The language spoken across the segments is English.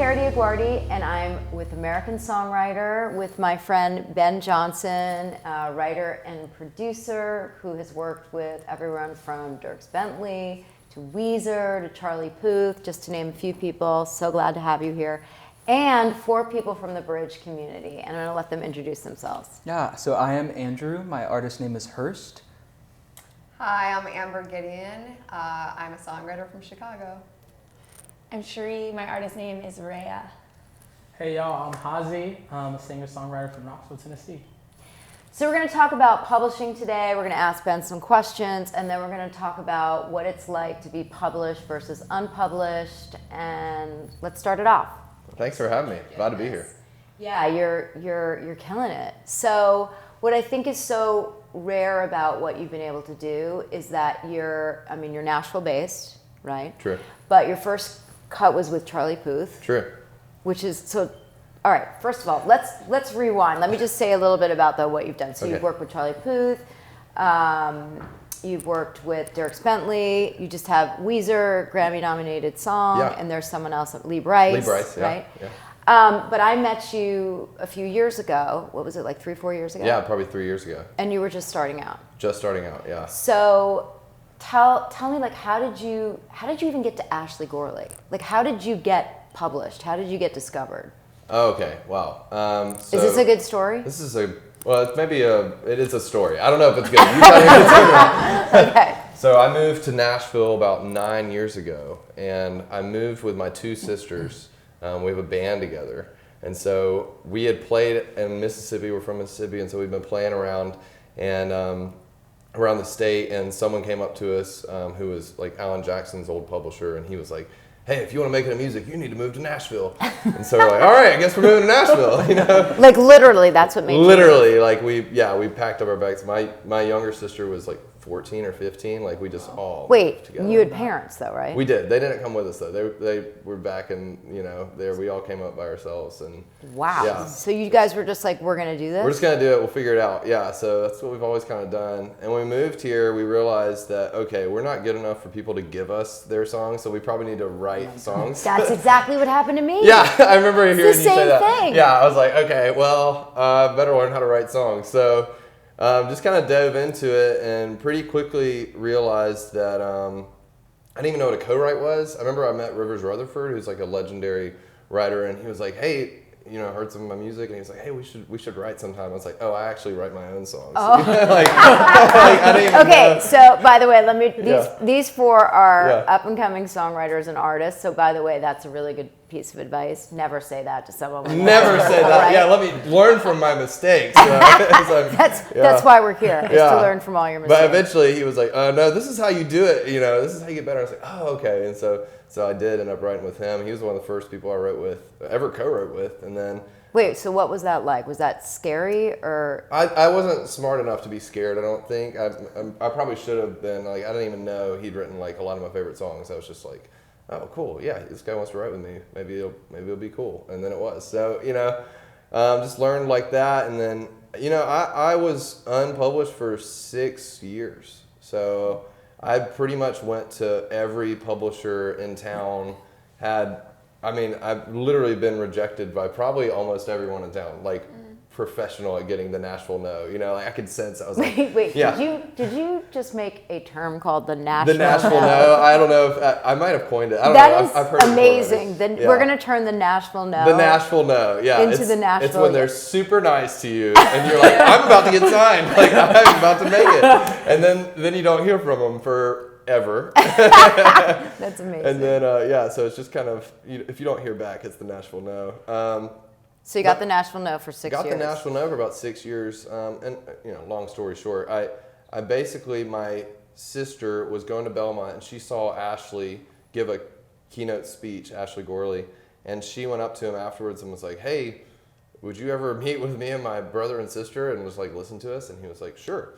DioGuardi, and I'm with American Songwriter with my friend Ben Johnson, a writer and producer who has worked with everyone from Dierks Bentley to Weezer to Charlie Puth, just to name a few people. So glad to have you here. And 4 people from the Bridge community, and I'm going to let them introduce themselves. Yeah, so I am Andrew. My artist name is Hurst. Hi, I'm Amber Gideon. I'm a songwriter from Chicago. I'm Cherie. My artist name is Rhea. Hey y'all, I'm Hazi. I'm a singer-songwriter from Knoxville, Tennessee. So we're going to talk about publishing today. We're going to ask Ben some questions, and then we're going to talk about what it's like to be published versus unpublished. And let's start it off. Thanks for having me. Glad to be here. Yeah, you're killing it. So what I think is so rare about what you've been able to do is that you're Nashville-based, right? True. But your first cut was with Charlie Puth. True. Which is so. All right. First of all, let's rewind. Let me just say a little bit about what you've done. So Okay. You've worked with Charlie Puth. You've worked with Dierks Bentley. You just have Weezer, Grammy-nominated song, Yeah. and there's someone else, Lee Brice. Lee Brice, yeah. Right? Yeah. But I met you a few years ago. What was it, like 3-4 years ago? Yeah, probably 3 years ago. And you were just starting out. Just starting out, yeah. So tell me, like, how did you even get to Ashley Gorley? Like, how did you get published? How did you get discovered? Oh, okay, wow. So Is this a good story? This is it is a story. I don't know if it's good. You tell me if it's good or not. Okay. So I moved to Nashville about 9 years ago, and I moved with my 2 sisters. We have a band together. And so we had played in Mississippi. We're from Mississippi, and so we've been playing around and around the state, and someone came up to us who was like Alan Jackson's old publisher, and he was like, hey, if you want to make it in music, you need to move to Nashville. And so we're like, all right, I guess we're moving to Nashville, you know? Like, literally, that's what made you Literally, like we packed up our bags. My younger sister was like 14 or 15, like we just all moved together. You had parents though, right? We did. They didn't come with us though. They were back in, there. We all came up by ourselves, and Wow. Yeah. So you guys were just like, we're gonna do this? We're just gonna do it. We'll figure it out. Yeah. So that's what we've always kind of done. And when we moved here, we realized that okay, we're not good enough for people to give us their songs, so we probably need to write songs. That's exactly what happened to me. Yeah, I remember hearing you the say same that. thing. Yeah, I was like, okay, well, better learn how to write songs. So just kind of dove into it and pretty quickly realized that I didn't even know what a co-write was. I remember I met Rivers Rutherford, who's like a legendary writer, and he was like, hey, heard some of my music, and he was like, hey, we should write sometime. I was like, oh, I actually write my own songs. Oh. like I didn't even Okay, know. so by the way, Yeah. these 4 are Yeah. up and coming songwriters and artists. So by the way, that's a really good piece of advice. Never say that to someone. When Never they're say that. right? Yeah, let me learn from my mistakes. That's why we're here, is to learn from all your mistakes. But eventually he was like, no, this is how you do it. This is how you get better. I was like, oh, okay. And so I did end up writing with him. He was one of the first people I ever co-wrote with. And then Wait, so what was that like? Was that scary or? I wasn't smart enough to be scared, I don't think. I probably should have been. Like, I didn't even know he'd written like a lot of my favorite songs. I was just like, oh, cool. Yeah, this guy wants to write with me. Maybe it'll be cool. And then it was. So, just learned like that. And then, I was unpublished for 6 years. So I pretty much went to every publisher in town, I've literally been rejected by probably almost everyone in town, like professional at getting the Nashville no. Like I could sense. I was like, Wait, yeah. did you just make a term called the Nashville? The Nashville no. I don't know if I might have coined it. I don't That know. is I've heard amazing. It Then yeah. we're gonna turn the Nashville no. The Nashville no, yeah. Into the Nashville. It's when they're super nice to you, and you're like, I'm about to get signed. Like I'm about to make it, and then you don't hear from them forever. That's amazing. And then so it's just kind of if you don't hear back, it's the Nashville no. So you got the Nashville no for 6 years. Got the Nashville no for about 6 years, and long story short, I basically my sister was going to Belmont and she saw Ashley give a keynote speech, Ashley Gorley, and she went up to him afterwards and was like, hey, would you ever meet with me and my brother and sister and just like listen to us? And he was like, sure.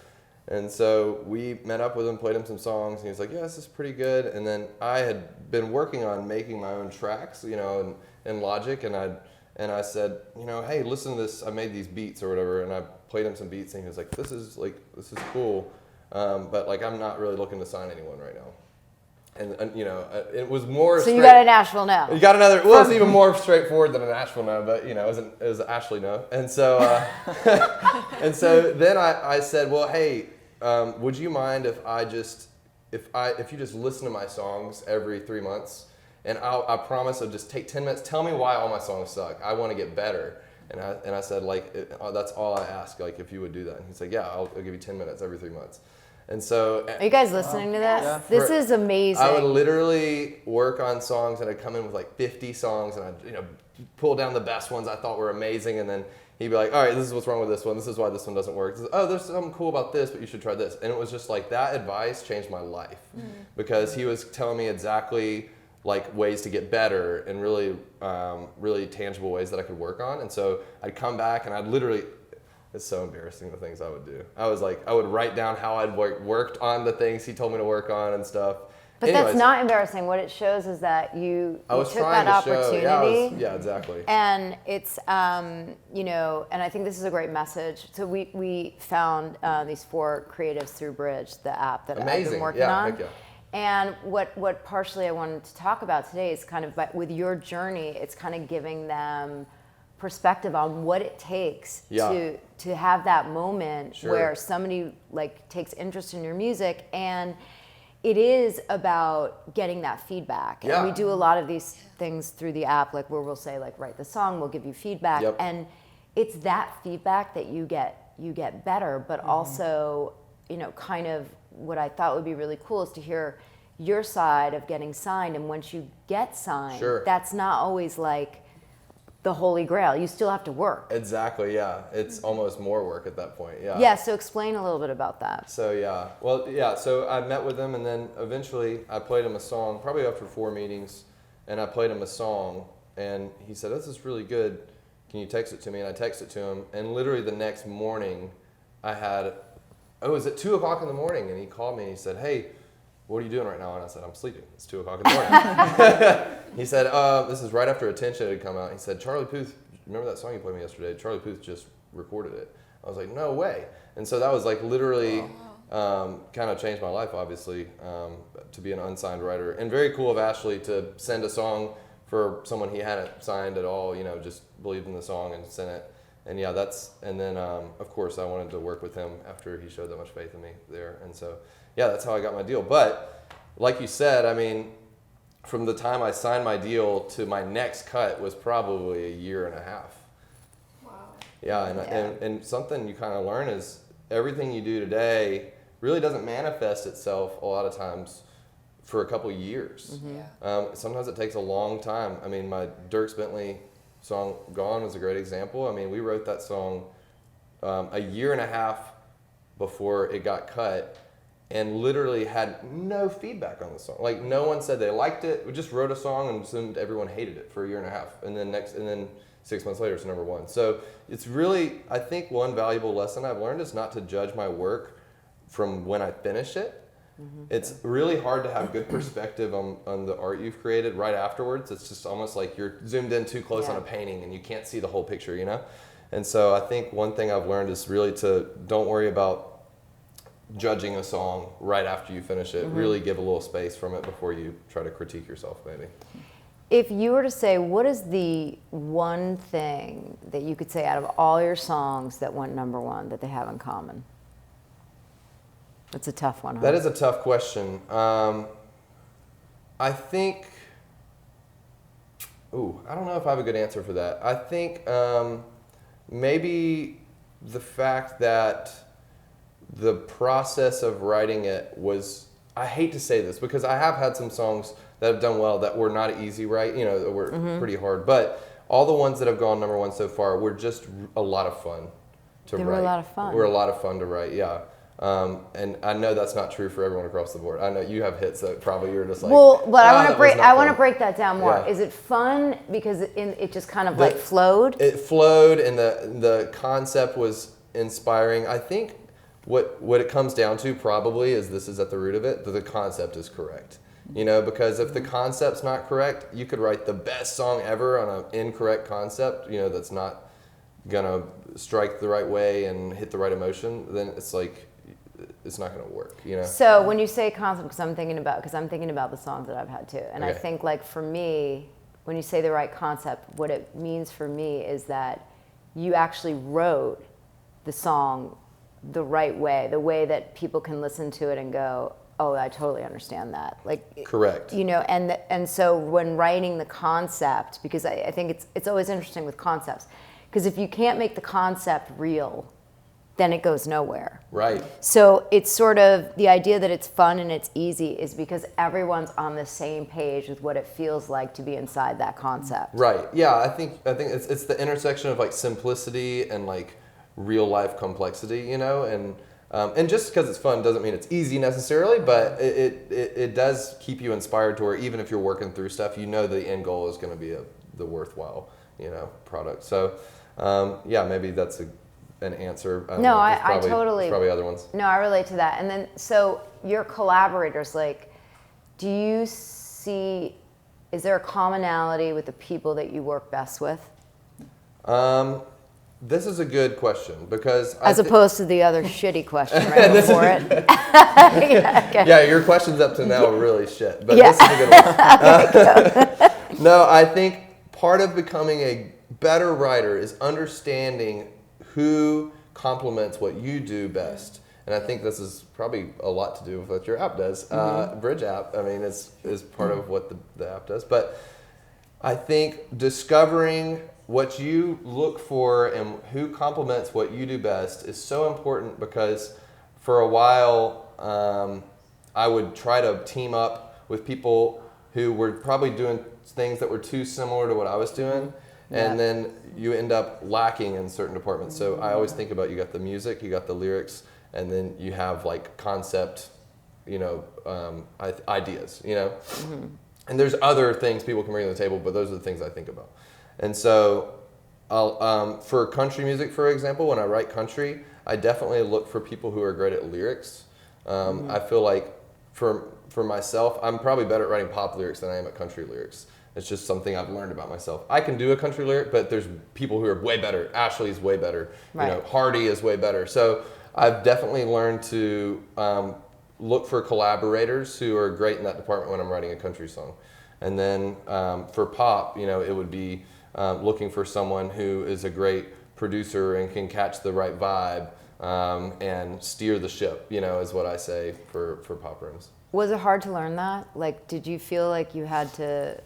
And so we met up with him, played him some songs, and he was like, yeah, this is pretty good. And then I had been working on making my own tracks, in Logic, and I said, hey, listen to this. I made these beats or whatever, and I played him some beats, and he was like, this is cool, but like I'm not really looking to sign anyone right now. and you know, it was more. So you got a Nashville no. You got another. Well, it's even more straightforward than a Nashville no, but you know, it was Ashley no. And so, and so then I said, well, hey, would you mind if if you just listen to my songs every 3 months, and I promise I'll just take 10 minutes. Tell me why all my songs suck. I want to get better. And I said, like, that's all I ask, like, if you would do that. And he's like, yeah, I'll give you 10 minutes every 3 months. And so... Are you guys listening to this? Yeah. This is amazing. I would literally work on songs, and I'd come in with like 50 songs, and I'd, you know, pull down the best ones I thought were amazing, and then he'd be like, all right, this is what's wrong with this one. This is why this one doesn't work. Oh, there's something cool about this, but you should try this. And it was just like, that advice changed my life because he was telling me exactly like ways to get better and really, really tangible ways that I could work on. And so I'd come back and I'd literally, it's so embarrassing the things I would do. I was like, I would write down how I'd worked on the things he told me to work on and stuff. But Anyways, that's not embarrassing. What it shows is that you took trying that to show, opportunity. yeah, exactly. And it's, you know, and I think this is a great message. So we found these 4 creatives through Bridge, the app that I've been Amazing. working Yeah, on. heck yeah. And what partially I wanted to talk about today is kind of, but with your journey, it's kind of giving them perspective on what it takes to have that moment where somebody like takes interest in your music, and it is about getting that feedback. Yeah. And we do a lot of these things through the app, like where we'll say like, write the song, we'll give you feedback. Yep. And it's that feedback that you get better, but also, you know, kind of what I thought would be really cool is to hear your side of getting signed. And once you get signed, that's not always like the holy grail. You still have to work. Exactly, yeah. It's almost more work at that point, yeah. Yeah, so explain a little bit about that. So yeah, well, yeah, so I met with him, and then eventually I played him a song, probably after 4 meetings, and I played him a song, and he said, this is really good, can you text it to me? And I texted it to him, and literally the next morning I had, it was at 2 o'clock in the morning, and he called me and he said, hey, what are you doing right now? And I said, I'm sleeping. It's 2 o'clock in the morning. He said, this is right after Attention had come out. He said, Charlie Puth, remember that song you played me yesterday? Charlie Puth just recorded it. I was like, no way. And so that was like literally kind of changed my life, obviously, to be an unsigned writer. And very cool of Ashley to send a song for someone he hadn't signed at all, you know, just believed in the song and sent it. And yeah, and then of course I wanted to work with him after he showed that much faith in me there. And so, yeah, that's how I got my deal. But like you said, I mean, from the time I signed my deal to my next cut was probably 1.5 years. Wow. Yeah, and something you kind of learn is everything you do today really doesn't manifest itself a lot of times for a couple years. Yeah. Sometimes it takes a long time. I mean, my Dierks Bentley song Gone was a great example. I mean, we wrote that song 1.5 years before it got cut, and literally had no feedback on the song. Like, no one said they liked it. We just wrote a song and assumed everyone hated it for 1.5 years. And then 6 months later, it's #1. So it's really, I think one valuable lesson I've learned is not to judge my work from when I finish it. It's really hard to have good perspective on the art you've created right afterwards. It's just almost like you're zoomed in too close on a painting and you can't see the whole picture, you know? And so I think one thing I've learned is really to don't worry about judging a song right after you finish it. Really give a little space from it before you try to critique yourself, maybe. If you were to say, what is the one thing that you could say out of all your songs that went #1 that they have in common? That's a tough one, huh? That is a tough question. I think, I don't know if I have a good answer for that. I think maybe the fact that the process of writing it was, I hate to say this because I have had some songs that have done well that were not easy, right? You know, that were pretty hard. But all the ones that have gone #1 so far were just a lot of fun to write. They were a lot of fun. Were a lot of fun to write, yeah. And I know that's not true for everyone across the board. I know you have hits that probably you're just like. Well, but I "Ah, want to break that down more. Yeah. Is it fun because it just kind of like flowed? It flowed, and the concept was inspiring. I think what it comes down to probably is this is at the root of it, that the concept is correct. You know, because if the concept's not correct, you could write the best song ever on an incorrect concept, you know, that's not gonna strike the right way and hit the right emotion. Then it's like it's not going to work, you know? So when you say concept, because I'm thinking about the songs that I've had too, and I Okay. think like for me, when you say the right concept, what it means for me is that you actually wrote the song the right way, the way that people can listen to it and go, oh, I totally understand that. Like, Correct. you know, and so when writing the concept, because I think it's always interesting with concepts, because if you can't make the concept real, then it goes nowhere. Right. So it's sort of the idea that it's fun and it's easy is because everyone's on the same page with what it feels like to be inside that concept. Right. Yeah, I think it's the intersection of like simplicity and like real life complexity, you know, and just because it's fun doesn't mean it's easy necessarily, but it does keep you inspired to where even if you're working through stuff, you know the end goal is going to be the worthwhile, you know, product. So yeah, maybe that's an answer. No, I There's totally. probably other ones. No, I relate to that. And then, so your collaborators, like, do you see, is there a commonality with the people that you work best with? This is a good question because As opposed to the other shitty question right before it. Yeah, okay. yeah, your questions up to now are really shit, but Yeah. this is a good one. No, I think part of becoming a better writer is understanding who complements what you do best. And I think this is probably a lot to do with what your app does. Bridge app, I mean, is part of what the app does. But I think discovering what you look for and who complements what you do best is so important because for a while I would try to team up with people who were probably doing things that were too similar to what I was doing. And then you end up lacking in certain departments. So I always think about you got the music, you got the lyrics, and then you have like concept, you know, ideas, you know. And there's other things people can bring to the table, but those are the things I think about. And so I'll, for country music, for example, when I write country, I definitely look for people who are great at lyrics. I feel like for myself, I'm probably better at writing pop lyrics than I am at country lyrics. It's just something I've learned about myself. I can do a country lyric, but there's people who are way better. Ashley's way better. Right. You know, Hardy is way better. So I've definitely learned to look for collaborators who are great in that department when I'm writing a country song. And then for pop, you know, it would be looking for someone who is a great producer and can catch the right vibe and steer the ship, you know, is what I say for pop rooms. Was it hard to learn that? Like, did you feel like you had to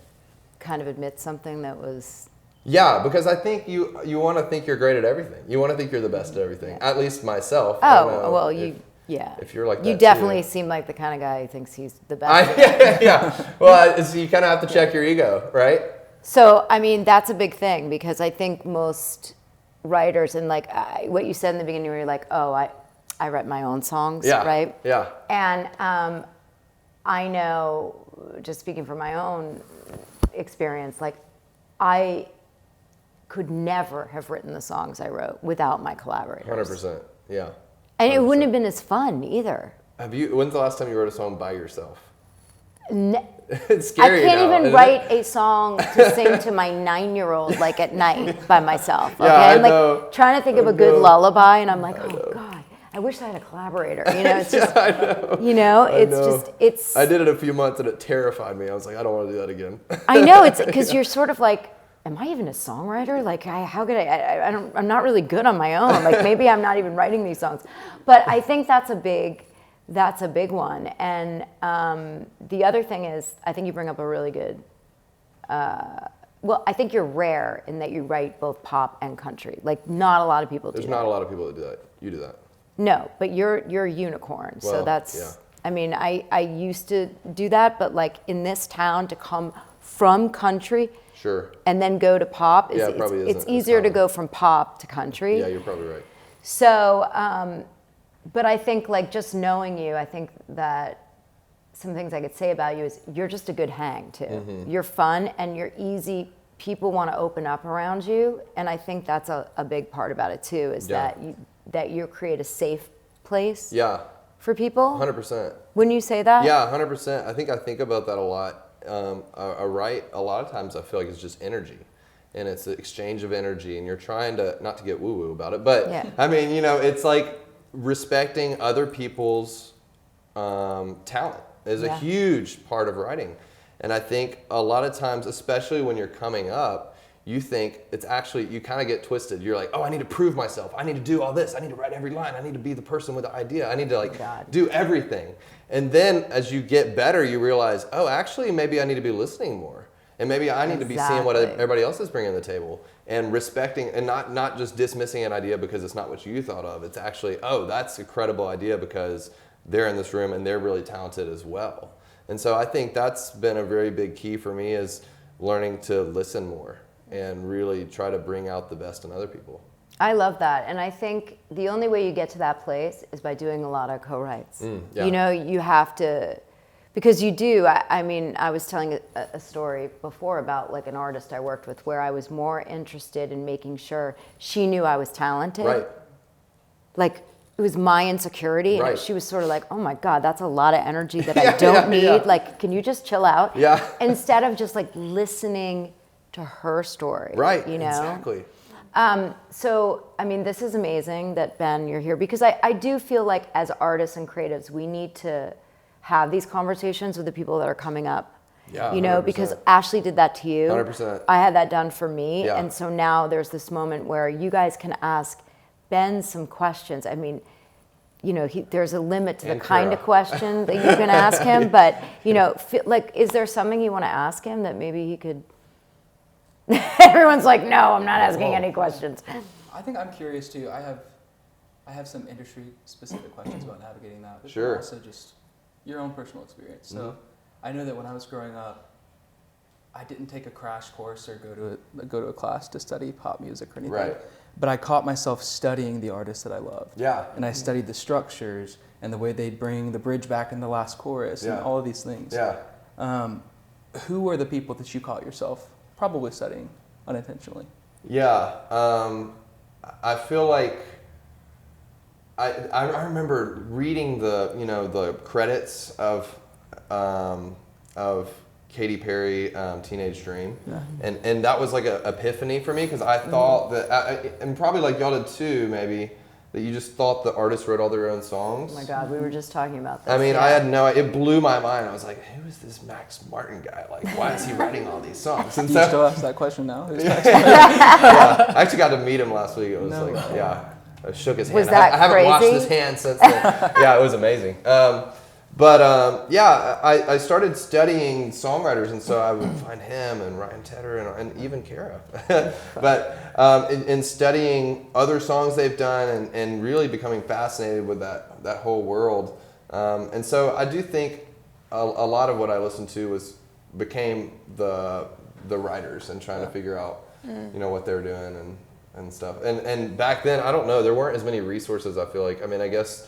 kind of admit something that was... Yeah, because I think you want to think you're great at everything. You want to think you're the best at everything. Yeah. At least myself. I don't Oh, know well, if you're like that you too. definitely seem like the kind of guy who thinks he's the best. Yeah. Well, you kind of have to check your ego, right? So, I mean, that's a big thing because I think most writers, and like what you said in the beginning where you're like, oh, I write my own songs, Yeah. right? Yeah. And I know, just speaking from my own experience, like I could never have written the songs I wrote without my collaborators. 100%. Yeah. And it 100%. wouldn't have been as fun either. When's the last time you wrote a song by yourself? Ne- It's I scary can't now, even isn't write it? a song to sing to my 9-year-old like at night by myself. Okay, Yeah, I I'm like know. trying to think of I a good know. lullaby, and I'm like, oh God, I wish I had a collaborator. You know, it's just, I know. you know, I it's know. just, it's. I did it a few months and it terrified me. I was like, I don't want to do that again. I know it's because you're sort of like, am I even a songwriter? Like, how could I'm not really good on my own. Like, maybe I'm not even writing these songs. But I think that's a big one. And the other thing is, I think you bring up a really good, well, I think you're rare in that you write both pop and country. Like, not a lot of people do There's that. not a lot of people that do that. You do that. No, but you're a unicorn. So Well, that's, yeah. I mean, I used to do that, but like in this town to come from country Sure. and then go to pop, Yeah, it probably it's isn't as easier to common. go from pop to country. Yeah, you're probably right. So, but I think like just knowing you, I think that some things I could say about you is you're just a good hang too. Mm-hmm. You're fun and you're easy. People want to open up around you. And I think that's a big part about it too, is Yeah. that you create a safe place Yeah, for people. 100%. Wouldn't you say that? Yeah, 100%. I think about that a lot. I write a lot of times. I feel like it's just energy, and it's the exchange of energy. And you're trying to not to get woo woo about it, but Yeah. I mean, you know, it's like respecting other people's talent is a Yeah. huge part of writing. And I think a lot of times, especially when you're coming up, you think it's actually, you kind of get twisted. You're like, oh, I need to prove myself. I need to do all this. I need to write every line. I need to be the person with the idea. I need to do everything. And then as you get better, you realize, oh, actually, maybe I need to be listening more. And maybe I need to be seeing what everybody else is bringing to the table and respecting and not just dismissing an idea because it's not what you thought of. It's actually, oh, that's a credible idea because they're in this room and they're really talented as well. And so I think that's been a very big key for me is learning to listen more and really try to bring out the best in other people. I love that. And I think the only way you get to that place is by doing a lot of co-writes. Yeah. You know, you have to, because you do, I mean, I was telling a story before about like an artist I worked with where I was more interested in making sure she knew I was talented. Right. Like, it was my insecurity, Right. and she was sort of like, "Oh my God, that's a lot of energy that I don't need. Like, can you just chill out?" Yeah. Instead of just like listening to her story, Right, You know, exactly. So, I mean, this is amazing that Ben, you're here because I do feel like as artists and creatives, we need to have these conversations with the people that are coming up. Yeah, You know, 100%. because Ashley did that to you. 100%. I had that done for me, Yeah. and so now there's this moment where you guys can ask Ben some questions. I mean, you know, there's a limit to the And kind Kara. of question that you can ask him, but, you know, like, is there something you want to ask him that maybe he could... Everyone's like, no, I'm not asking any questions. I think I'm curious too. I have some industry specific questions about navigating that, but Sure. also just your own personal experience. So I know that when I was growing up, I didn't take a crash course or go to a class to study pop music or anything. Right. But I caught myself studying the artists that I loved. Yeah. And I studied the structures and the way they'd bring the bridge back in the last chorus and Yeah. all of these things. Yeah. Who were the people that you caught yourself probably studying unintentionally? Yeah. I feel like I remember reading the credits of Katy Perry, Teenage Dream, and that was like an epiphany for me because I thought that, and probably like y'all did too, maybe, that you just thought the artists wrote all their own songs. Oh my God, we were just talking about this. I mean, yeah. it blew my mind. I was like, who is this Max Martin guy? Like, why is he writing all these songs? And Do you still ask that question now? Who's Max yeah, I actually got to meet him last week. It was I shook his hand. Was that I haven't washed crazy? his hand since then. Yeah, it was amazing. I started studying songwriters, and so I would find him and Ryan Tedder and even Kara. But in studying other songs they've done and really becoming fascinated with that whole world. And so I do think a lot of what I listened to became the writers and trying to figure out what they're doing and stuff. And back then, I don't know, there weren't as many resources, I feel like. I mean, I guess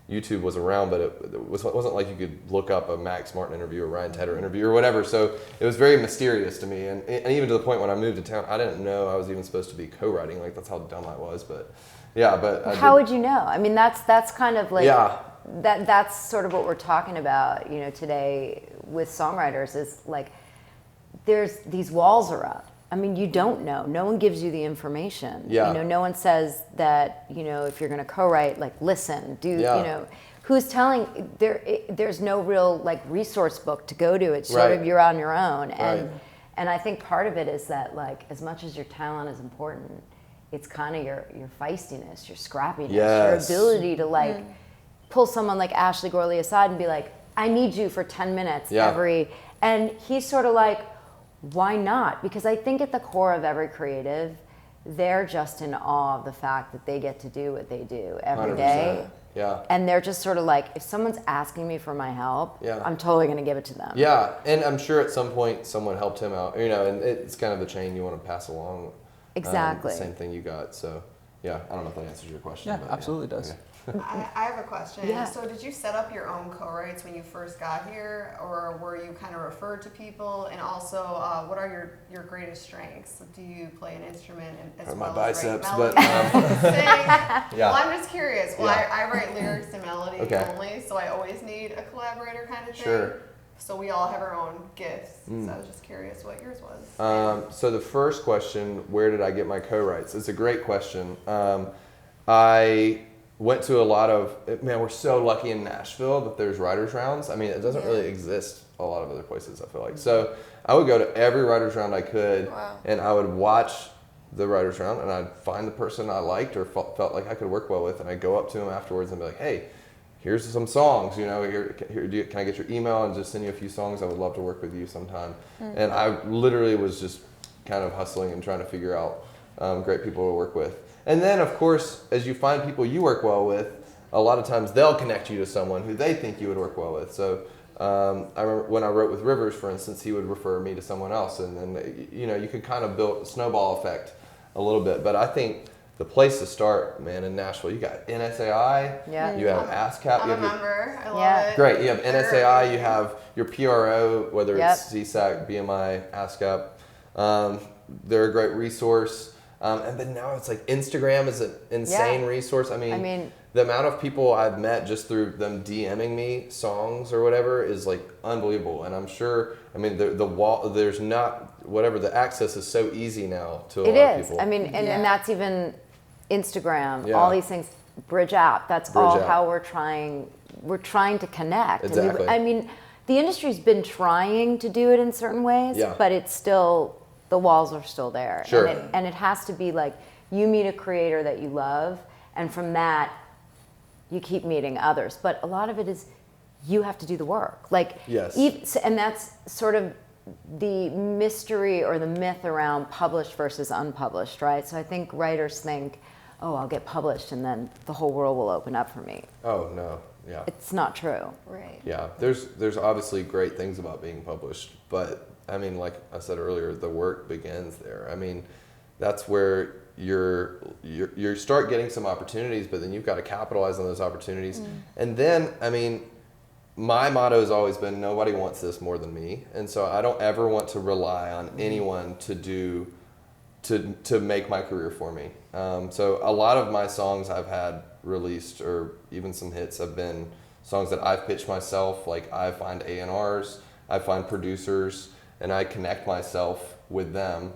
YouTube was around, but it wasn't like you could look up a Max Martin interview or Ryan Tedder interview or whatever. So it was very mysterious to me. And even to the point when I moved to town, I didn't know I was even supposed to be co-writing. Like, that's how dumb I was. But yeah, but How would you know? I mean, that's kind of like... Yeah. That's sort of what we're talking about, today with songwriters is like, there's these walls are up. I mean, you don't know. No one gives you the information. Yeah. No one says that, if you're going to co-write, like, listen, who's telling, there's no real, like, resource book to go to. It's sort of you're on your own. And I think part of it is that, like, as much as your talent is important, it's kind of your feistiness, your scrappiness, your ability to, like, pull someone like Ashley Gorley aside and be like, I need you for 10 minutes and he's sort of like, why not? Because I think at the core of every creative, they're just in awe of the fact that they get to do what they do every day. Yeah. And they're just sort of like, if someone's asking me for my help, I'm totally going to give it to them. Yeah, and I'm sure at some point someone helped him out, and it's kind of the chain you want to pass along. Exactly. The same thing you got, so yeah, I don't know if that answers your question. Yeah, but absolutely does. Okay. I have a question. Yeah. So did you set up your own co-writes when you first got here, or were you kind of referred to people? And also, what are your greatest strengths? Do you play an instrument as Or well my as write biceps, but, melodies? Sing? Yeah. Well, I'm just curious. Well, Yeah. I write lyrics and melody Okay. only, so I always need a collaborator kind of thing. Sure. So we all have our own gifts. So I was just curious what yours was. So the first question, where did I get my co-writes? It's a great question. I went to a lot of, man, we're so lucky in Nashville that there's writers rounds. I mean, it doesn't really exist a lot of other places, I feel like. So I would go to every writers round I could, and I would watch the writers round, and I'd find the person I liked or felt like I could work well with, and I'd go up to them afterwards and be like, hey, here's some songs, you know, can I get your email and just send you a few songs? I would love to work with you sometime. And I literally was just kind of hustling and trying to figure out great people to work with. And then, of course, as you find people you work well with, a lot of times they'll connect you to someone who they think you would work well with. So I remember when I wrote with Rivers, for instance, he would refer me to someone else. And then, you know, you could kind of build a snowball effect a little bit. But I think the place to start, man, in Nashville, you got NSAI, you have ASCAP. I'm you a have member. I love it. Great. You have NSAI, you have your PRO, whether it's CSAC, BMI, ASCAP. They're a great resource. And then now it's like Instagram is an insane resource. I mean, the amount of people I've met just through them DMing me songs or whatever is like unbelievable. And I'm sure, I mean, the wall, there's not, whatever, the access is so easy now to a lot of people. I mean, and that's even Instagram, all these things, Bridge app, that's all how we're trying to connect. Exactly. I mean, the industry's been trying to do it in certain ways, but it's still, the walls are still there. Sure. And it has to be like, you meet a creator that you love, and from that, you keep meeting others. But a lot of it is, you have to do the work. Like, and that's sort of the mystery or the myth around published versus unpublished, right? So I think writers think, oh, I'll get published and then the whole world will open up for me. Oh, no. Yeah. It's not true. Right. Yeah. There's obviously great things about being published, but I mean, like I said earlier, the work begins there. I mean, that's where you start getting some opportunities, but then you've got to capitalize on those opportunities. And then, I mean, my motto has always been, nobody wants this more than me. And so I don't ever want to rely on anyone to make my career for me. So a lot of my songs I've had released, or even some hits, have been songs that I've pitched myself. Like, I find A&Rs, I find producers, and I connect myself with them.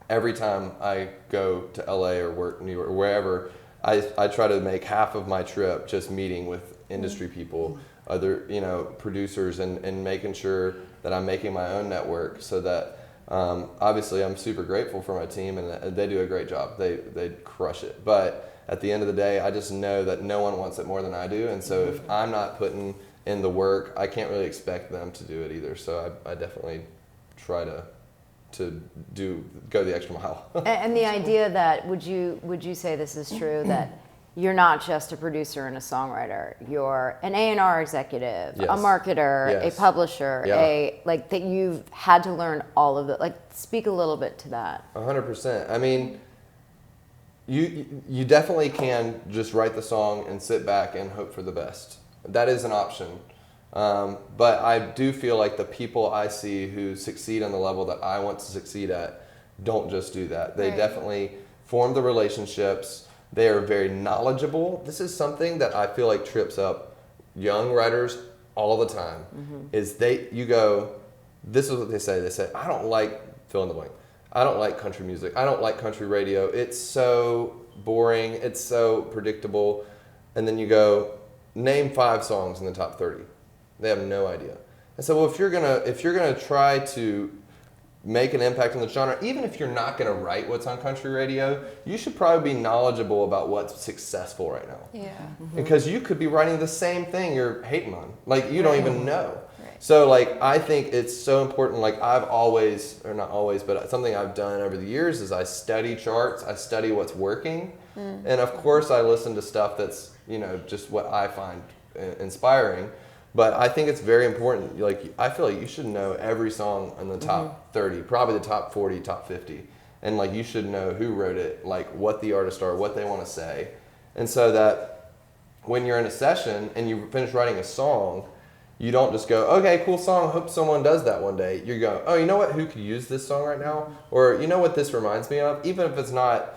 Every time I go to LA or work New York or wherever, I try to make half of my trip just meeting with industry people, other, you know, producers, and making sure that I'm making my own network, so that obviously I'm super grateful for my team, and they do a great job. They crush it. But at the end of the day, I just know that no one wants it more than I do. And so if I'm not putting in the work, I can't really expect them to do it either. So I definitely try to go the extra mile. And the idea that, would you say this is true, that you're not just a producer and a songwriter, you're an A&R executive, a marketer, a publisher, like that you've had to learn all of it. Like, speak a little bit to that. 100%. I mean, you definitely can just write the song and sit back and hope for the best. That is an option. But I do feel like the people I see who succeed on the level that I want to succeed at don't just do that. They definitely form the relationships. They are very knowledgeable. This is something that I feel like trips up young writers all the time. Is you go, this is what they say. They say, I don't like fill in the blank. I don't like country music. I don't like country radio. It's so boring. It's so predictable. And then you go, name 5 songs in the top 30. They have no idea. And so, well, if you're gonna try to make an impact on the genre, even if you're not gonna write what's on country radio, you should probably be knowledgeable about what's successful right now. Yeah. Because you could be writing the same thing you're hating on. Like, you don't even know. So, like, I think it's so important. Like, I've always, or not always, but something I've done over the years is I study charts, I study what's working. And of course I listen to stuff that's, you know, just what I find inspiring. But I think it's very important. Like, I feel like you should know every song in the top 30, probably the top 40, top 50. And like, you should know who wrote it, like what the artists are, what they want to say. And so that when you're in a session and you finish writing a song, you don't just go, okay, cool song, hope someone does that one day. You go, oh, you know what, who could use this song right now? Or you know what this reminds me of? Even if it's not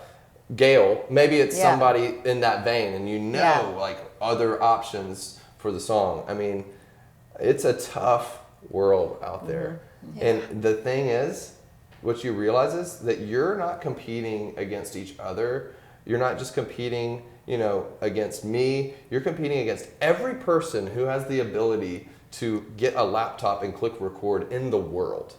Gail, maybe it's somebody in that vein, and you know like other options for the song. I mean, it's a tough world out there. And the thing is, what you realize is that you're not competing against each other. You're not just competing against me. You're competing against every person who has the ability to get a laptop and click record in the world.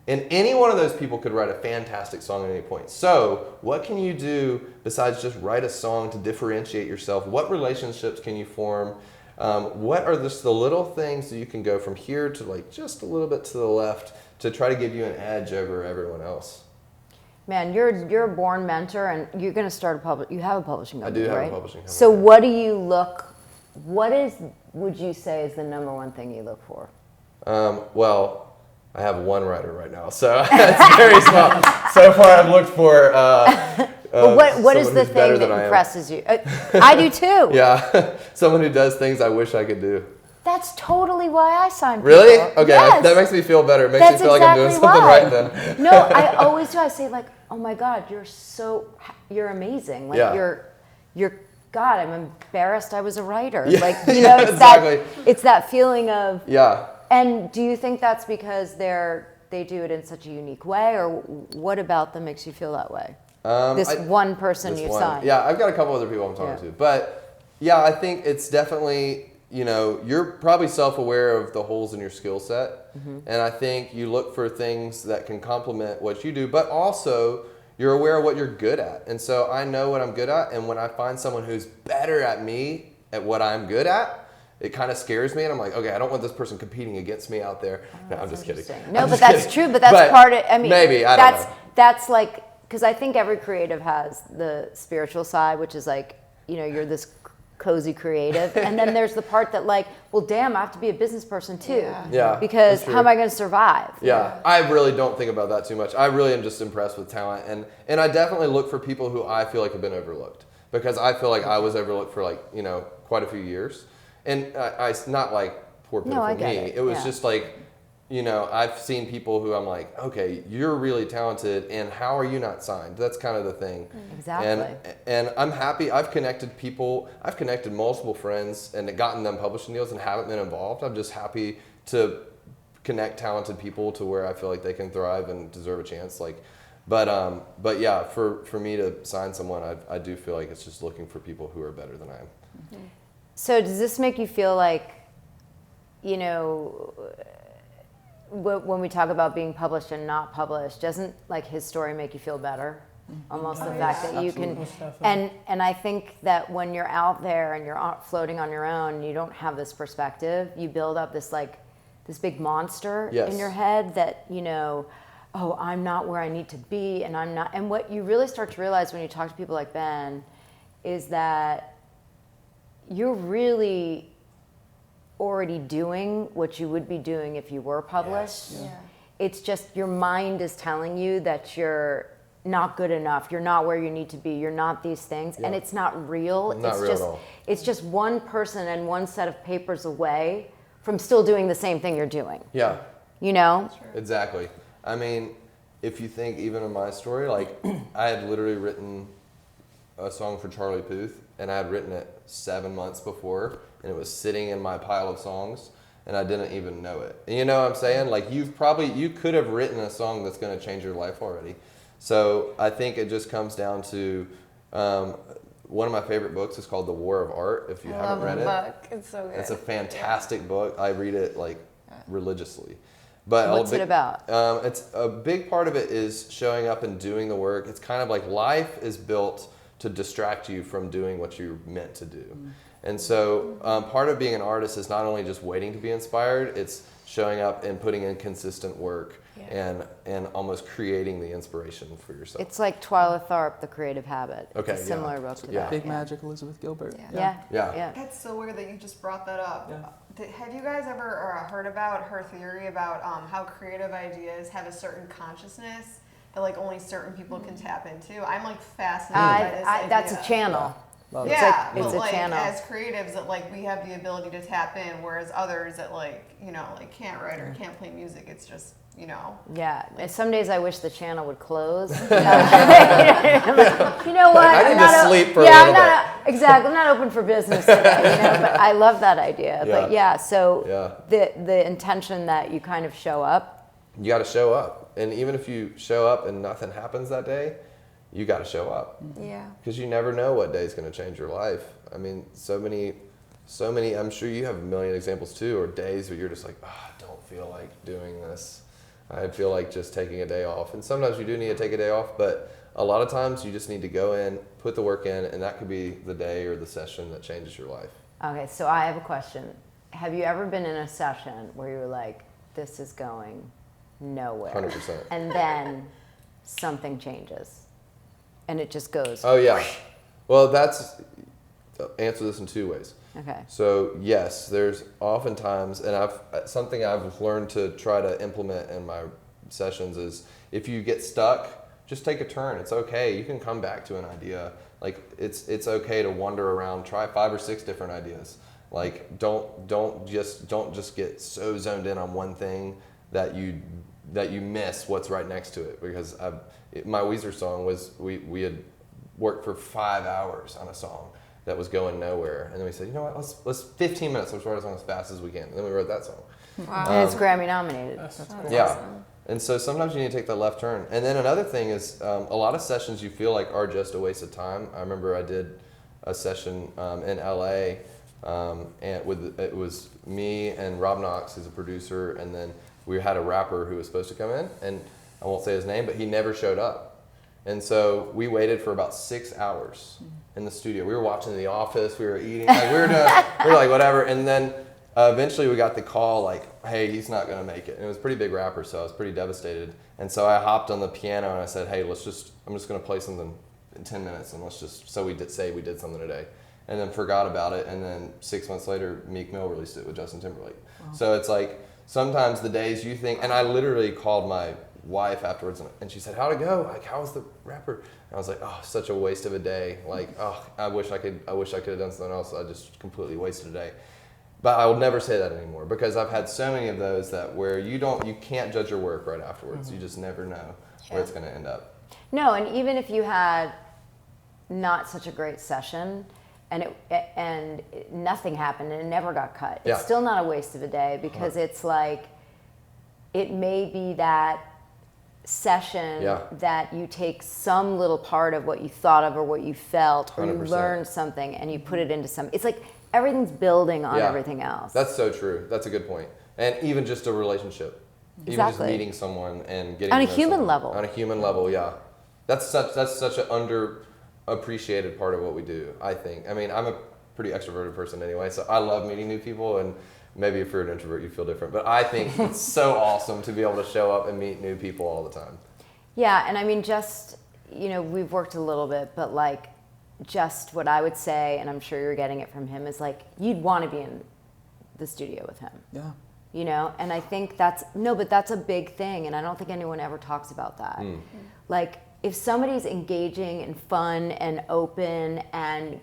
And any one of those people could write a fantastic song at any point. So what can you do besides just write a song to differentiate yourself? What relationships can you form? What are just the little things that you can go from here to like just a little bit to the left to try to give you an edge over everyone else? Man, you're a born mentor, and you're going to start you have a publishing company, I do have right? a publishing company. So would you say is the number one thing you look for? Well, I have one writer right now, so it's very small. So far, I've looked for. But what is someone the who's better thing than that I am. impresses you? I do too. Yeah, someone who does things I wish I could do. That's totally why I signed Really? people. Okay, Yes. that makes me feel better. It makes That's me feel like I'm doing exactly something why. right then. No, I always do. I say like, oh my God, you're amazing. Like Yeah. you're God, I'm embarrassed I was a writer. Yeah, Like, yeah, it's exactly. it's that feeling of, Yeah. and do you think that's because they do it in such a unique way, or what about them makes you feel that way? This one person This you one. signed. Yeah, I've got a couple other people I'm talking to. But yeah, I think it's definitely, you're probably self-aware of the holes in your skill set. And I think you look for things that can complement what you do, but also you're aware of what you're good at. And so I know what I'm good at. And when I find someone who's better at me at what I'm good at, it kind of scares me. And I'm like, okay, I don't want this person competing against me out there. No, I'm just kidding. No, I'm but just that's kidding. true. But that's part of. I mean, maybe, I don't know. That's like, because I think every creative has the spiritual side, which is like, you're this cozy creative, and then there's the part that like, well, damn, I have to be a business person too. Yeah, Because that's how am true. I going to survive? Yeah, I really don't think about that too much. I really am just impressed with talent, and I definitely look for people who I feel like have been overlooked, because I feel like I was overlooked for like quite a few years, and I not like poor pitiful I me. get it. It was Yeah. just like, I've seen people who I'm like, okay, you're really talented, and how are you not signed? That's kind of the thing. Exactly. And I'm happy. I've connected multiple friends and gotten them publishing deals and haven't been involved. I'm just happy to connect talented people to where I feel like they can thrive and deserve a chance. But yeah, for me to sign someone, I do feel like it's just looking for people who are better than I am. So does this make you feel like, when we talk about being published and not published, doesn't like his story make you feel better? Almost the fact that you can, and I think that when you're out there and you're floating on your own, you don't have this perspective. You build up this big monster in your head that oh, I'm not where I need to be, and I'm not. And what you really start to realize when you talk to people like Ben is that you're really already doing what you would be doing if you were published. Yes. Yeah. It's just your mind is telling you that you're not good enough, you're not where you need to be, you're not these things, and it's not real. Not real at all. It's just one person and one set of papers away from still doing the same thing you're doing. Yeah. Exactly. I mean, if you think even of my story, like I had literally written a song for Charlie Puth, and I had written it 7 months before, and it was sitting in my pile of songs, and I didn't even know it. And you know what I'm saying? Like you could have written a song that's going to change your life already. So I think it just comes down to one of my favorite books is called The War of Art. If you haven't read it, book. It's so good. it's a fantastic book. I read it like religiously. But What's it about? It's a big part of it is showing up and doing the work. It's kind of like life is built to distract you from doing what you're meant to do. And so part of being an artist is not only just waiting to be inspired, it's showing up and putting in consistent work and almost creating the inspiration for yourself. It's like Twyla Tharp, The Creative Habit. Okay, It's a similar book to Yeah. that. Big Magic Elizabeth Gilbert. Yeah. Yeah. That's so weird that you just brought that up. Yeah. Have you guys ever heard about her theory about how creative ideas have a certain consciousness that like only certain people can tap into? I'm like fascinated by this idea. That's a channel. Love it. Yeah, It's but a like channel. as creatives that like we have the ability to tap in, whereas others that like can't write or can't play music. It's just Yeah, and some days I wish the channel would close. I'm like, you know what? I need I'm not to sleep for a yeah, little I'm not exactly. I'm not open for business today. But I love that idea. Yeah. But yeah, so Yeah. the intention that you kind of show up. You got to show up. And even if you show up and nothing happens that day, you got to show up. Yeah. Because you never know what day is going to change your life. I mean, so many, I'm sure you have a million examples too, or days where you're just like, I don't feel like doing this. I feel like just taking a day off. And sometimes you do need to take a day off, but a lot of times you just need to go in, put the work in, and that could be the day or the session that changes your life. Okay, so I have a question. Have you ever been in a session where you were like, this is going nowhere? 100%. And then something changes and it just goes. Oh, yeah. Well, answer this in two ways. Okay. So yes, there's oftentimes, and something I've learned to try to implement in my sessions is if you get stuck, just take a turn. It's okay. You can come back to an idea. Like it's okay to wander around, try 5 or 6 different ideas. Like don't just get so zoned in on one thing that you miss what's right next to it. Because my Weezer song was we had worked for 5 hours on a song that was going nowhere, and then we said, you know what, let's 15 minutes, let's write a song as fast as we can, and then we wrote that song. Wow. And it's Grammy nominated. That's cool. That's Yeah. awesome. And so sometimes you need to take that left turn. And then another thing is a lot of sessions you feel like are just a waste of time. I remember I did a session in LA, and it was me and Rob Knox, who's a producer, and then we had a rapper who was supposed to come in, and I won't say his name, but he never showed up. And so we waited for about 6 hours in the studio. We were watching The Office, we were eating, like we were like whatever, and then eventually we got the call like, hey, he's not gonna make it. And it was a pretty big rapper, so I was pretty devastated. And so I hopped on the piano and I said, hey, I'm just gonna play something in 10 minutes, and so we did say we did something today. And then forgot about it, and then 6 months later, Meek Mill released it with Justin Timberlake. Wow. So it's like, sometimes the days you think, and I literally called my wife afterwards, and she said, how'd it go? Like, how was the rapper? And I was like, oh, such a waste of a day. Like, oh, I wish I could have done something else. I just completely wasted a day. But I will never say that anymore, because I've had so many of those where you can't judge your work right afterwards. You just never know where it's going to end up. No, and even if you had not such a great session and nothing happened and it never got cut, it's still not a waste of a day, because it's like, it may be that session that you take some little part of what you thought of or what you felt, or 100%. You learned something and you put it into some, it's like everything's building on everything else. That's so true. That's a good point. And even just a relationship. Exactly. Even just meeting someone and getting on a to know human someone. level. On a human level, yeah. That's such an underappreciated part of what we do, I think. I mean, I'm a pretty extroverted person anyway, so I love meeting new people, and maybe if you're an introvert, you feel different. But I think it's so awesome to be able to show up and meet new people all the time. Yeah, and I mean, just, we've worked a little bit, but like, just what I would say, and I'm sure you're getting it from him, is like, you'd want to be in the studio with him. Yeah. And I think that's a big thing, and I don't think anyone ever talks about that. Like, if somebody's engaging and fun and open and,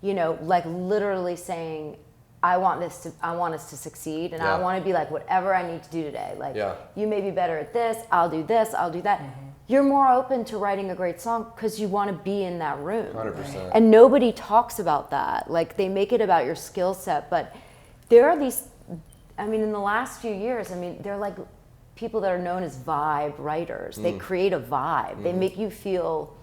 like literally saying, I want us to succeed, and I want to be like, whatever I need to do today. Like, you may be better at this, I'll do that. You're more open to writing a great song because you want to be in that room. 100%. And nobody talks about that. Like, they make it about your skill set, but there are these, in the last few years, they're like people that are known as vibe writers. They create a vibe. They make you feel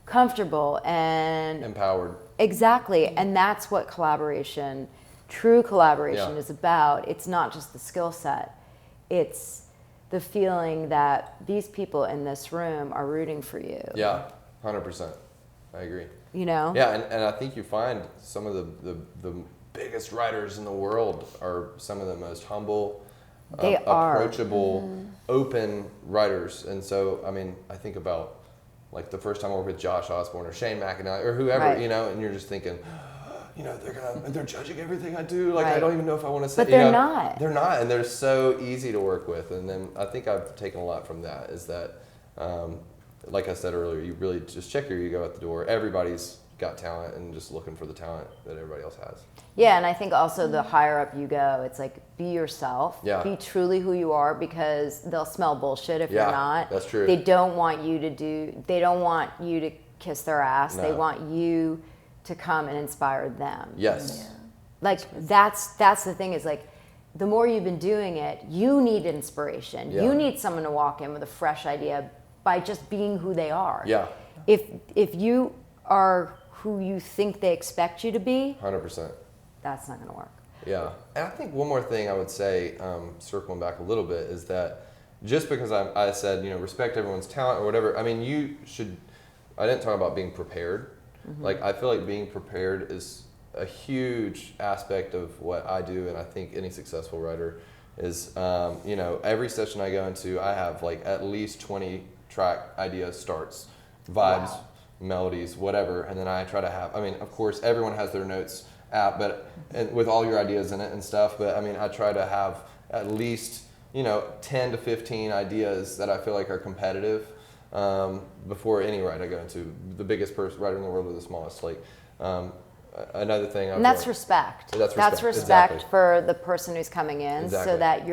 comfortable and empowered. Exactly. And that's what true collaboration is about. It's not just the skill set. It's the feeling that these people in this room are rooting for you. Yeah, 100%. I agree. Yeah, and I think you find some of the biggest writers in the world are some of the most humble, approachable, open writers. And so, I think about like the first time I worked with Josh Osborne or Shane McAnally or whoever, and you're just thinking, they're judging everything I do. Like, I don't even know if I want to say. But they're not. They're not, and they're so easy to work with. And then I think I've taken a lot from that. Is that, like I said earlier, you really just check your ego at the door. Everybody's got talent, and just looking for the talent that everybody else has. Yeah, and I think also the higher up you go, it's like, be yourself. Yeah. Be truly who you are, because they'll smell bullshit if you're not. That's true. They don't want you to kiss their ass. No. They want you to come and inspire them. Yes. Yeah. Like, that's the thing, is like, the more you've been doing it, you need inspiration. Yeah. You need someone to walk in with a fresh idea by just being who they are. Yeah. If you are who you think they expect you to be, 100%. that's not going to work. Yeah, and I think one more thing I would say, circling back a little bit, is that just because I said, respect everyone's talent or whatever, I mean, I didn't talk about being prepared. Like, I feel like being prepared is a huge aspect of what I do, and I think any successful writer is, every session I go into, I have like at least 20 track ideas, starts, vibes, melodies, whatever, and then I try to have, of course, everyone has their notes app, and with all your ideas in it and stuff, but I try to have at least 10 to 15 ideas that I feel like are competitive before any write I go into, the biggest writer in the world or the smallest. Like, another thing, And that's respect. That's respect exactly. for the person who's coming in, Exactly. so that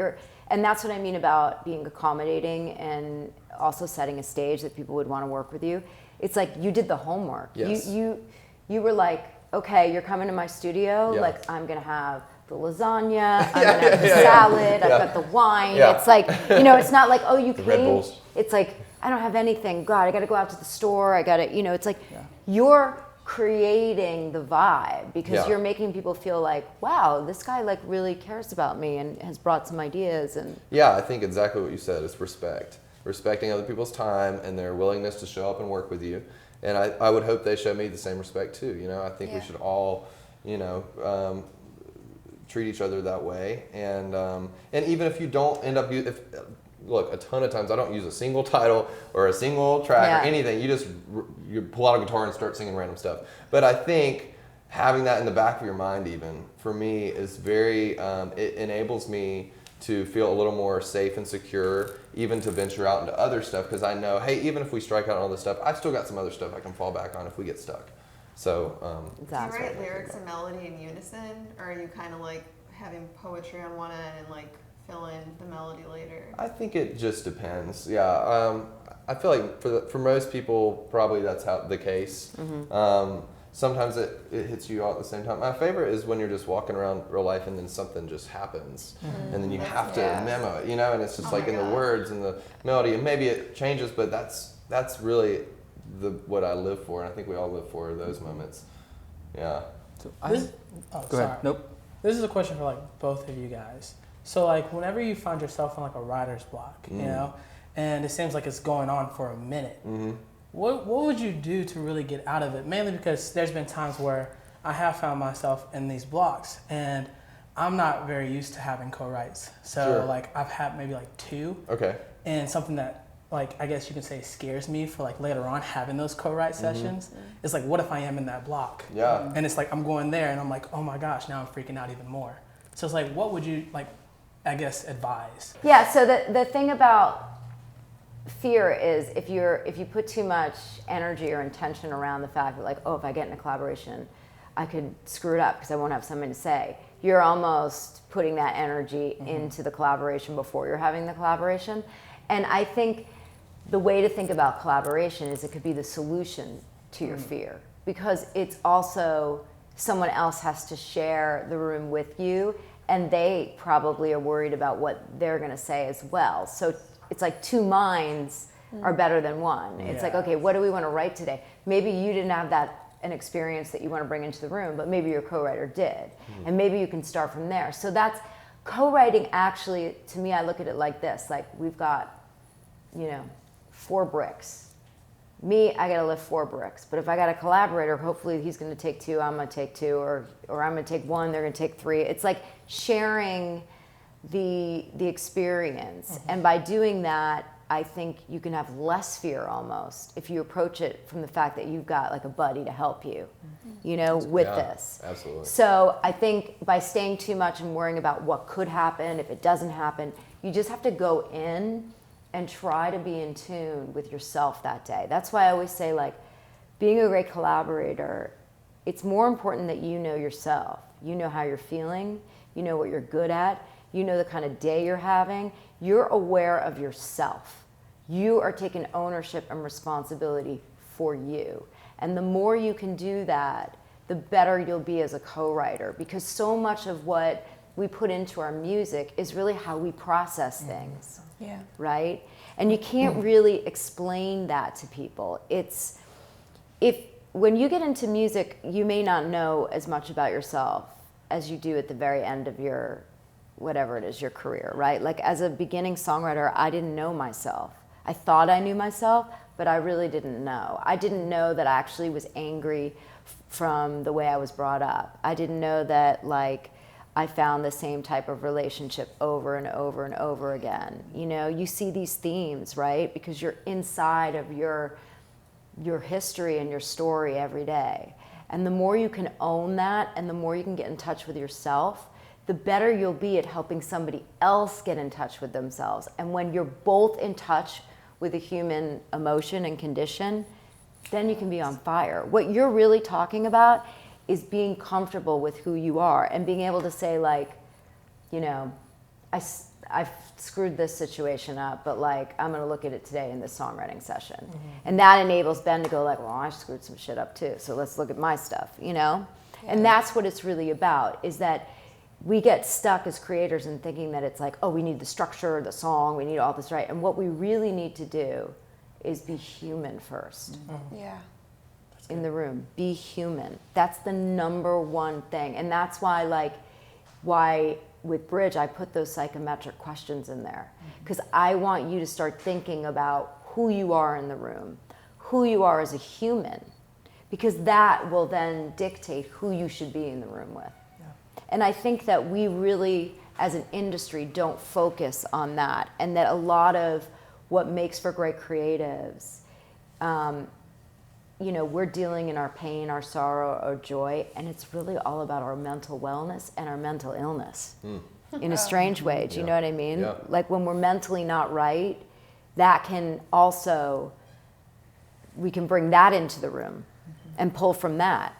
and that's what I mean about being accommodating and also setting a stage that people would want to work with you. It's like you did the homework. Yes. You were like, okay, you're coming to my studio, Yeah. like I'm gonna have the lasagna, I'm gonna have the salad, I've got the wine. Yeah. It's like, it's not like, oh, you The Red came. Bulls. It's like, I don't have anything. God, I gotta go out to the store. I gotta, it's like you're creating the vibe because you're making people feel like, wow, this guy like really cares about me and has brought some ideas. And Yeah, I think exactly what you said is respect. Respecting other people's time and their willingness to show up and work with you. And I would hope they show me the same respect too. I think we should all, treat each other that way. And even if you don't end up, look, a ton of times I don't use a single title or a single track or anything. You pull out a guitar and start singing random stuff. But I think having that in the back of your mind, even for me, is very. It enables me to feel a little more safe and secure, even to venture out into other stuff, because I know, hey, even if we strike out on all this stuff, I've still got some other stuff I can fall back on if we get stuck. So, do you write lyrics and melody in unison, or are you kind of like having poetry on one end and like fill in the melody later? I think it just depends. Yeah, I feel like for most people, probably that's the case. Sometimes it hits you all at the same time. My favorite is when you're just walking around real life and then something just happens, and then you have to memo it, and it's just like in the words and the melody, and maybe it changes, but that's really what I live for, and I think we all live for those moments. Yeah. So Go ahead. Nope. This is a question for like both of you guys. So like whenever you find yourself in like a writer's block, and it seems like it's going on for a minute, what would you do to really get out of it? Mainly because there's been times where I have found myself in these blocks and I'm not very used to having co-writes. So like I've had maybe like 2. Okay. And something that like I guess you can say scares me for like later on having those co-write sessions is like, what if I am in that block? Yeah. And it's like I'm going there and I'm like, oh my gosh, now I'm freaking out even more. So it's like, what would you like, I guess, advise? yeah, so the thing about fear is if you put too much energy or intention around the fact that like, oh, if I get in a collaboration, I could screw it up because I won't have something to say. You're almost putting that energy into the collaboration before you're having the collaboration. And I think the way to think about collaboration is it could be the solution to your fear, because it's also someone else has to share the room with you, and they probably are worried about what they're going to say as well. So it's like 2 minds are better than one. It's like, okay, what do we want to write today? Maybe you didn't have an experience that you want to bring into the room, but maybe your co-writer did. And maybe you can start from there. So that's co-writing. Actually, to me, I look at it like this. Like we've got, 4 bricks. Me, I got to lift 4 bricks. But if I got a collaborator, hopefully he's going to take 2, I'm going to take 2, or I'm going to take 1, they're going to take 3. It's like sharing the experience. And by doing that, I think you can have less fear almost if you approach it from the fact that you've got like a buddy to help you, with this. Absolutely. So I think by staying too much and worrying about what could happen if it doesn't happen, you just have to go in and try to be in tune with yourself that day. That's why I always say, like, being a great collaborator, it's more important that you know yourself. You know how you're feeling, you know what you're good at, you know the kind of day you're having. You're aware of yourself. You are taking ownership and responsibility for you. And the more you can do that, the better you'll be as a co-writer, because so much of what we put into our music is really how we process things. Yeah. Right? And you can't really explain that to people. It's when you get into music, you may not know as much about yourself as you do at the very end of your, whatever it is, your career, right? Like as a beginning songwriter, I didn't know myself. I thought I knew myself, but I really didn't know. I didn't know that I actually was angry from the way I was brought up. I didn't know that like I found the same type of relationship over and over and over again. You know, you see these themes, right? Because you're inside of your history and your story every day. And the more you can own that and the more you can get in touch with yourself, the better you'll be at helping somebody else get in touch with themselves. And when you're both in touch with a human emotion and condition, then you can be on fire. What you're really talking about is being comfortable with who you are and being able to say like, you know, I've screwed this situation up, but like I'm gonna look at it today in this songwriting session. Mm-hmm. And that enables Ben to go like, well, I screwed some shit up too, so let's look at my stuff, you know? Yeah. And that's what it's really about, is that we get stuck as creators in thinking that it's like, oh, we need the structure, the song, we need all this, right? And what we really need to do is be human first. Mm-hmm. Yeah. In the room, be human. That's the number one thing. And that's why with Bridge, I put those psychometric questions in there. Because I want you to start thinking about who you are in the room, who you are as a human, because that will then dictate who you should be in the room with. Yeah. And I think that we really, as an industry, don't focus on that. And that a lot of what makes for great creatives, you know, we're dealing in our pain, our sorrow, our joy, and it's really all about our mental wellness and our mental illness in a strange way. Do you know what I mean? Yeah. Like when we're mentally not right, that can also, we can bring that into the room and pull from that.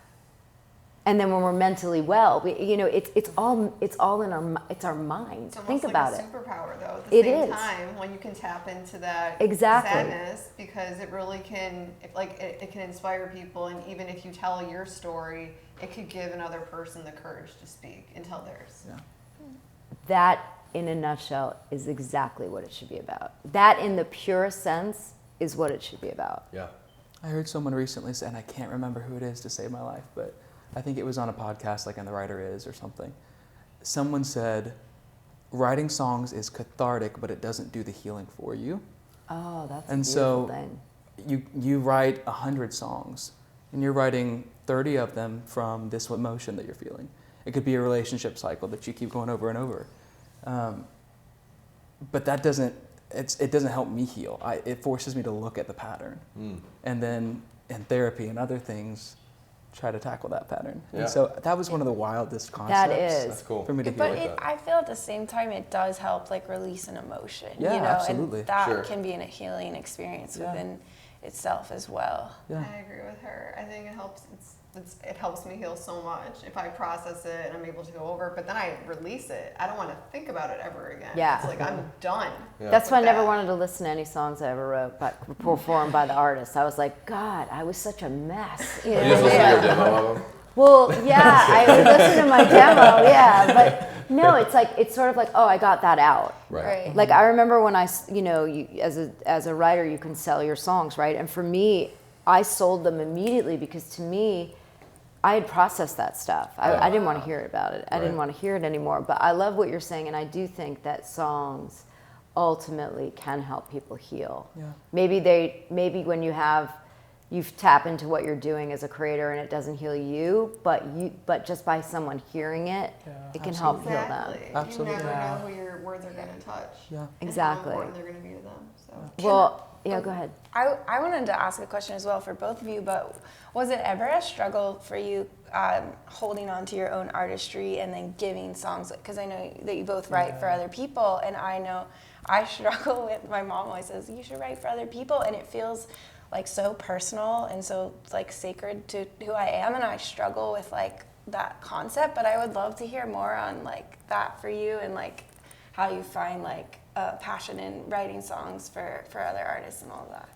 And then when we're mentally well, you know, it's all in our mind. Think about it. It's almost like a superpower, though. At the same time, when you can tap into that sadness, because it really can, it can inspire people, and even if you tell your story, it could give another person the courage to speak and tell theirs. Yeah. That, in a nutshell, is exactly what it should be about. That, in the purest sense, is what it should be about. Yeah. I heard someone recently say, and I can't remember who it is to save my life, but I think it was on a podcast like And the Writer Is or something. Someone said, writing songs is cathartic, but it doesn't do the healing for you. Oh, that's a beautiful thing. You write 100 songs, and you're writing 30 of them from this emotion that you're feeling. It could be a relationship cycle that you keep going over and over. But that doesn't help me heal. It forces me to look at the pattern. And then in therapy and other things, try to tackle that pattern. Yeah. And so that was one of the wildest concepts. That's cool. For me to hear but like that. I feel at the same time it does help like release an emotion. Yeah, you know, absolutely. And that can be a healing experience within itself as well. Yeah. I agree with her. I think it helps. It helps me heal so much if I process it and I'm able to go over it, but then I release it. I don't want to think about it ever again. Yeah. It's like I'm done. Yeah. That's why I never wanted to listen to any songs I ever wrote, but performed by the artist. I was like, God, I was such a mess. You know? You just listen to your demo of them? Well, yeah, I would listen to my demo, yeah, but no, it's sort of like, oh, I got that out. Right. Like I remember when as a writer, you can sell your songs, right? And for me, I sold them immediately because to me, I had processed that stuff. I didn't want to hear about it. I didn't want to hear it anymore. But I love what you're saying, and I do think that songs ultimately can help people heal. Yeah. Maybe when you've tapped into what you're doing as a creator and it doesn't heal you, but just by someone hearing it, it can help heal them. Absolutely. You never know who your words are going to touch. Yeah. Exactly. And how important they're going to be to them. So. Well, yeah, go ahead. I wanted to ask a question as well for both of you, but was it ever a struggle for you holding on to your own artistry and then giving songs? Because I know that you both write for other people, and I know I struggle with, my mom always says, you should write for other people, and it feels like so personal and so like sacred to who I am, and I struggle with like that concept, but I would love to hear more on like that for you and like how you find like passion in writing songs for other artists and all of that.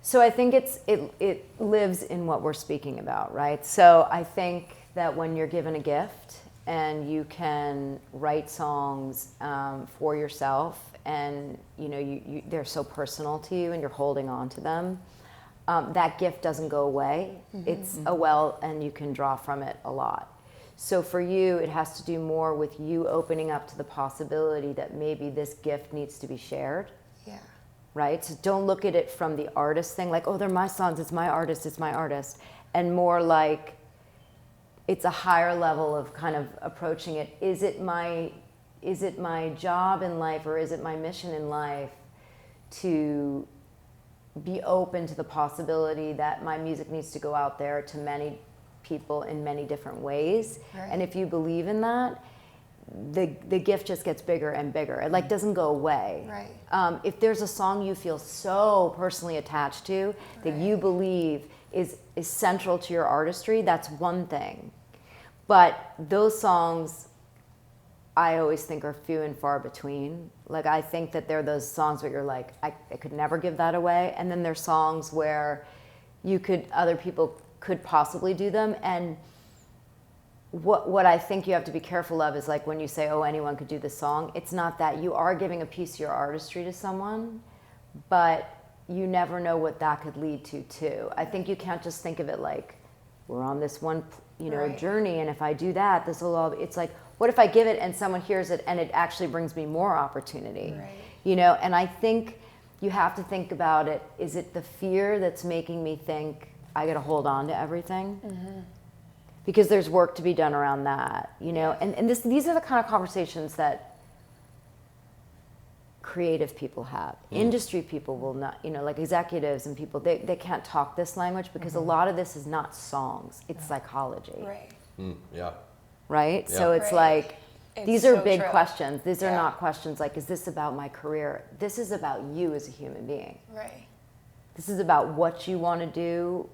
So I think it lives in what we're speaking about, right? So I think that when you're given a gift and you can write songs for yourself, and you know they're so personal to you and you're holding on to them, that gift doesn't go away. It's a well, and you can draw from it a lot. So for you, it has to do more with you opening up to the possibility that maybe this gift needs to be shared. Yeah. Right? So don't look at it from the artist thing, like, oh, they're my songs, it's my artist, it's my artist. And more like, it's a higher level of kind of approaching it. Is it my job in life, or is it my mission in life to be open to the possibility that my music needs to go out there to many people in many different ways? Right. And if you believe in that, the gift just gets bigger and bigger. It like doesn't go away. Right. If there's a song you feel so personally attached to that you believe is central to your artistry, that's one thing. But those songs, I always think, are few and far between. Like, I think that they're those songs where you're like, I could never give that away. And then there's songs where other people could possibly do them. And what I think you have to be careful of is, like, when you say, oh, anyone could do this song, it's not that. You are giving a piece of your artistry to someone, but you never know what that could lead to too. I think you can't just think of it like, we're on this one, journey, and if I do that, this will all, it's like, what if I give it and someone hears it and it actually brings me more opportunity? Right. And I think you have to think about it. Is it the fear that's making me think I got to hold on to everything? Because there's work to be done around that, and these are the kind of conversations that creative people have. Industry people will not, like executives and people, they can't talk this language because a lot of this is not songs, it's psychology. Right. Yeah. Right? Yeah. So it's Right. like, It's these are so big true. questions. These are Yeah. not questions like, is this about my career? This is about you as a human being. Right. This is about what you want to do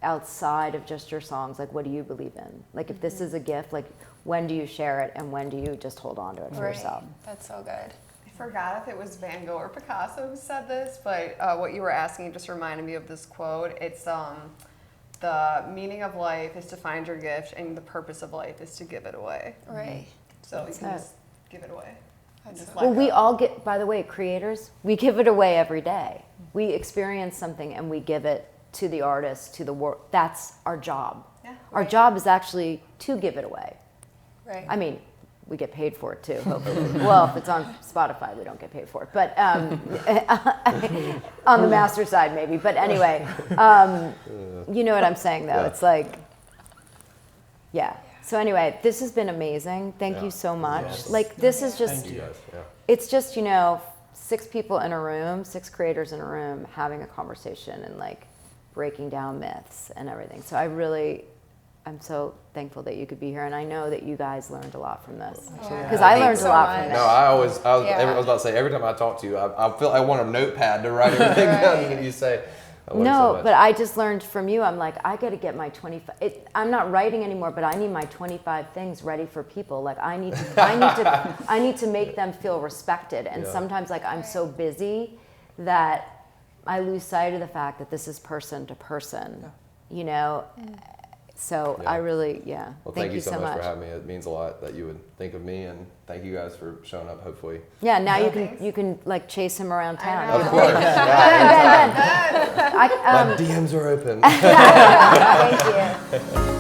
outside of just your songs. Like, what do you believe in? Like, if this is a gift, like, when do you share it and when do you just hold on to it for Right. yourself? That's so good. I forgot if it was Van Gogh or Picasso who said this, but what you were asking just reminded me of this quote. It's the meaning of life is to find your gift, and the purpose of life is to give it away. Right. So you can it. just give it away. That's Just so let Well, we go. all get, by the way, creators, we give it away every day. We experience something and we give it to the artist, to the world. That's our job. Yeah. Our job is actually to give it away. Right. I mean, we get paid for it too, hopefully. Well, if it's on Spotify, we don't get paid for it. But on the master side, maybe. But anyway, you know what I'm saying, though. Yeah. It's like, yeah. So anyway, this has been amazing. Thank Yeah. you so much. Yes. Like, this is just, Thank You guys. Yeah. it's just, 6 people in a room, 6 creators in a room having a conversation and like breaking down myths and everything. So I'm so thankful that you could be here, and I know that you guys learned a lot from this because I learned a lot from much. this. No, I was Yeah. about to say, every time I talk to you, I feel I want a notepad to write everything down that you say. I learned so No, much. but I just learned from you. I'm like, I got to get my 25. I'm not writing anymore, but I need my 25 things ready for people. Like, I need to make them feel respected. And Yeah. sometimes, like, I'm so busy that I lose sight of the fact that this is person to person. So Yeah. I really, Well, thank you so much. for having me. It means a lot that you would think of me, and thank you guys for showing up. Hopefully, Yeah, now Thanks. you can like chase him around town. know. of course. Ben, My DMs are open. thank you.